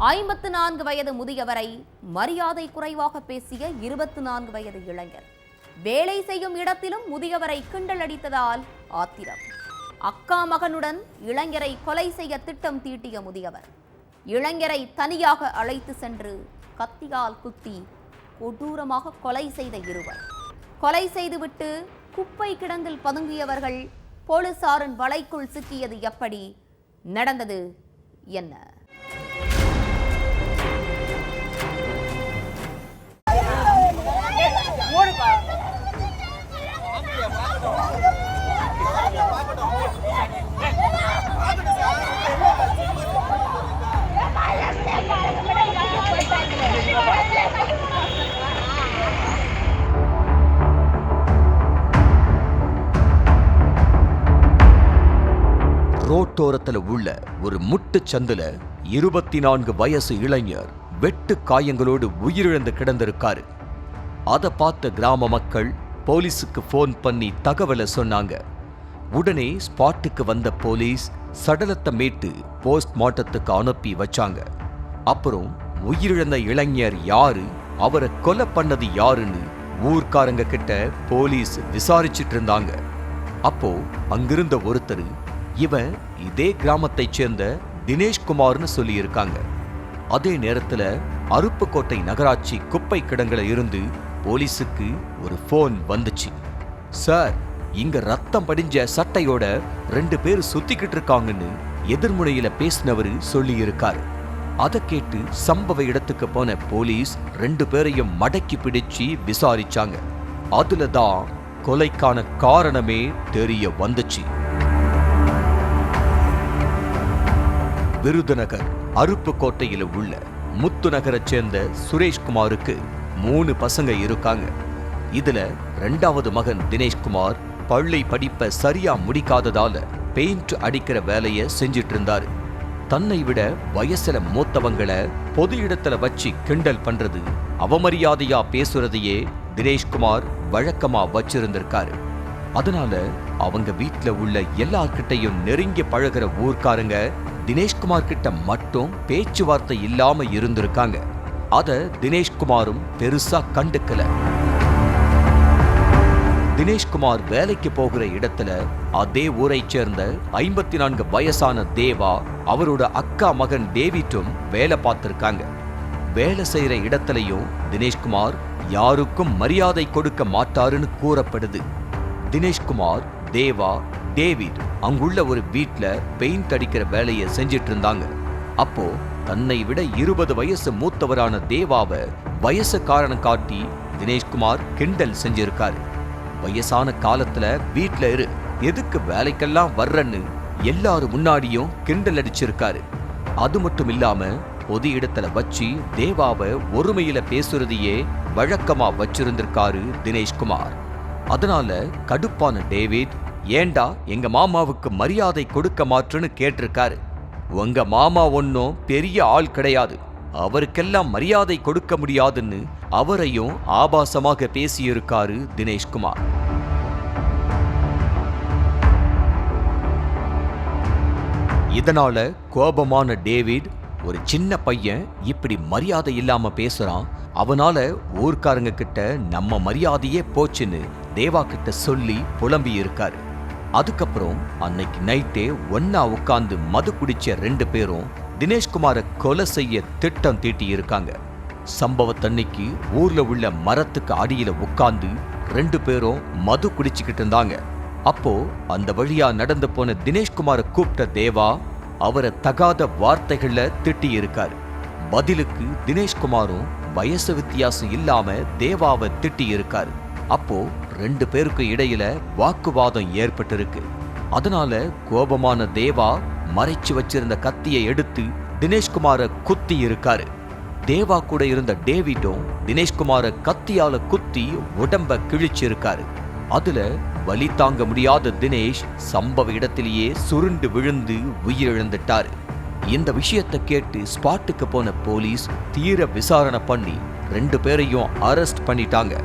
54 வயது முதியவரை மரியாதை குறைவாக பேசிய 24 வயது இளைஞர். வேலை செய்யும் இடத்திலும் முதியவரை கிண்டல் அடித்ததால் ஆத்திரம். அக்கா மகனுடன் இளைஞரை கொலை செய்ய திட்டம் தீட்டிய முதியவர் இளைஞரை தனியாக அழைத்து சென்று கத்தியால் குத்தி கொடூரமாக கொலை செய்த இருவர். கொலை செய்துவிட்டு குப்பை கிடங்கில் பதுங்கியவர்கள் போலீசாரின் வலைக்குள் சிக்கியது எப்படி? நடந்தது என்ன? ரோட்டோரத்துல உள்ள ஒரு முட்டு சந்துல 24 வயசு இளைஞர் வெட்டு காயங்களோடு உயிரிழந்து கிடந்திருக்காரு. அதை பார்த்த கிராம மக்கள் போலீஸுக்கு போன் பண்ணி தகவலை சொன்னாங்க. உடனே ஸ்பாட்டுக்கு வந்த போலீஸ் சடலத்தை மீட்டு போஸ்ட்மார்ட்டத்துக்கு அனுப்பி வச்சாங்க. அப்புறம் உயிரிழந்த இளைஞர் யாரு, அவரை கொலை பண்ணது யாருன்னு ஊர்க்காரங்க கிட்ட போலீஸ் விசாரிச்சிட்டு இருந்தாங்க. அப்போ அங்கிருந்த ஒருத்தர் இவன் இதே கிராமத்தைச் சேர்ந்த தினேஷ்குமார்னு சொல்லியிருக்காங்க. அதே நேரத்துல அருப்புக்கோட்டை நகராட்சி குப்பை கிடங்குல இருந்து போலீஸுக்கு ஒரு போன் வந்துச்சு. சார், இங்க ரத்தம் படிஞ்ச சட்டையோட 2 பேர் சுத்திக்கிட்டு இருக்காங்கன்னு எதிர்முனையில பேசினவரு சொல்லி இருக்காரு. அதை கேட்டு சம்பவ இடத்துக்கு போன போலீஸ் 2 பேரையும் மடக்கி பிடிச்சு விசாரிச்சாங்க. அதுலதான் கொலைக்கான காரணமே தெரிய வந்துச்சு. விருதுநகர் அருப்புக்கோட்டையில உள்ள முத்து நகரை சேர்ந்த சுரேஷ்குமாருக்கு 3 பசங்க இருக்காங்க. இதுல 2வது மகன் தினேஷ்குமார் பள்ளி படிப்பை சரியா முடிக்காததால பெயிண்ட் அடிக்கிற வேலைய செஞ்சிட்டு இருந்தாரு. தன்னை விட வயசுல மூத்தவங்களை பொது இடத்துல வச்சு கிண்டல் பண்றது, அவமரியாதையா பேசுறதையே தினேஷ்குமார் வழக்கமா வச்சிருந்திருக்காரு. அதனால அவங்க வீட்டுல உள்ள எல்லார்கிட்டையும் நெருங்கி பழகிற ஊர்க்காரங்க தினேஷ்குமார் கிட்ட மட்டும் பேச்சுவார்த்தை இல்லாம இருந்திருக்காங்க. அத தினேஷ்குமாரும் பெருசா கண்டுக்கல. தினேஷ்குமார் வேலைக்கு போகிற இடத்துல அதே ஊரை சேர்ந்த 54 வயசான தேவா, அவரோட அக்கா மகன் டேவிட்டும் வேலை பார்த்திருக்காங்க. வேலை செய்யற இடத்துலயும் தினேஷ்குமார் யாருக்கும் மரியாதை கொடுக்க மாட்டாருன்னு கூறப்படுது. தினேஷ்குமார், தேவா, டேவிட் அங்குள்ள ஒரு வீட்ல பெயிண்ட் அடிக்கிற வேலையை செஞ்சிட்டு இருந்தாங்க. அப்போ தன்னை விட 20 வயசு மூத்தவரான தேவாவை வயசு காரணம் காட்டி தினேஷ்குமார் கிண்டல் செஞ்சிருக்காரு. வயசான காலத்துல வீட்ல இரு, எதுக்கு வேலைக்கெல்லாம் வர்றன்னு எல்லாரும் முன்னாடியும் கிண்டல் அடிச்சிருக்காரு. அது மட்டும் இல்லாம பொது இடத்துல வச்சு தேவாவை ஒருமையில பேசுறதையே வழக்கமா வச்சிருந்திருக்காரு தினேஷ்குமார். அதனால கடுப்பான டேவிட், ஏண்டா எங்க மாமாவுக்கு மரியாதை கொடுக்க மாற்றுன்னு கேட்டிருக்காரு. உங்க மாமா ஒன்னும் பெரிய ஆள் கிடையாது, அவருக்கெல்லாம் மரியாதை கொடுக்க முடியாதுன்னு அவரையும் ஆபாசமாக பேசியிருக்காரு தினேஷ்குமார். இதனால கோபமான டேவிட், ஒரு சின்ன பையன் இப்படி மரியாதை இல்லாம பேசுறான், அவனால ஊர்க்காரங்க கிட்ட நம்ம மரியாதையே போச்சுன்னு தேவா கிட்ட சொல்லி புலம்பி இருக்காரு. அதுக்கப்புறம் அன்னைக்கு நைட்டே ஒன்னா உட்கார்ந்து மது குடிச்ச 2 பேரும் தினேஷ்குமாரை கொலை செய்ய திட்டம் தீட்டி இருக்காங்க. சம்பவத்தன்னைக்கு ஊர்ல உள்ள மரத்துக்கு அடியில உட்கார்ந்து 2 பேரும் மது குடிச்சுக்கிட்டு இருந்தாங்க. அப்போ அந்த வழியா நடந்து போன தினேஷ்குமாரை கூப்பிட்ட தேவா அவரை தகாத வார்த்தைகள்ல திட்டி இருக்காரு. பதிலுக்கு தினேஷ்குமாரும் வயசு வித்தியாசம் இல்லாம தேவாவை திட்டி இருக்காரு. அப்போ 2 பேருக்கு இடையில வாக்குவாதம் ஏற்பட்டிருக்கு. அதனால கோபமான தேவா மறைச்சு வச்சிருந்த கத்தியை எடுத்து தினேஷ்குமாரை குத்தி இருக்காரு. தேவா கூட இருந்த டேவிடும் தினேஷ்குமாரை கத்தியால குத்தி உடம்ப கிழிச்சிருக்காரு. அதுல வலி தாங்க முடியாத தினேஷ் சம்பவ இடத்திலேயே சுருண்டு விழுந்து உயிரிழந்துட்டாரு. இந்த விஷயத்தை கேட்டு ஸ்பாட்டுக்கு போன போலீஸ் தீர விசாரணை பண்ணி 2 பேரையும் அரெஸ்ட் பண்ணிட்டாங்க.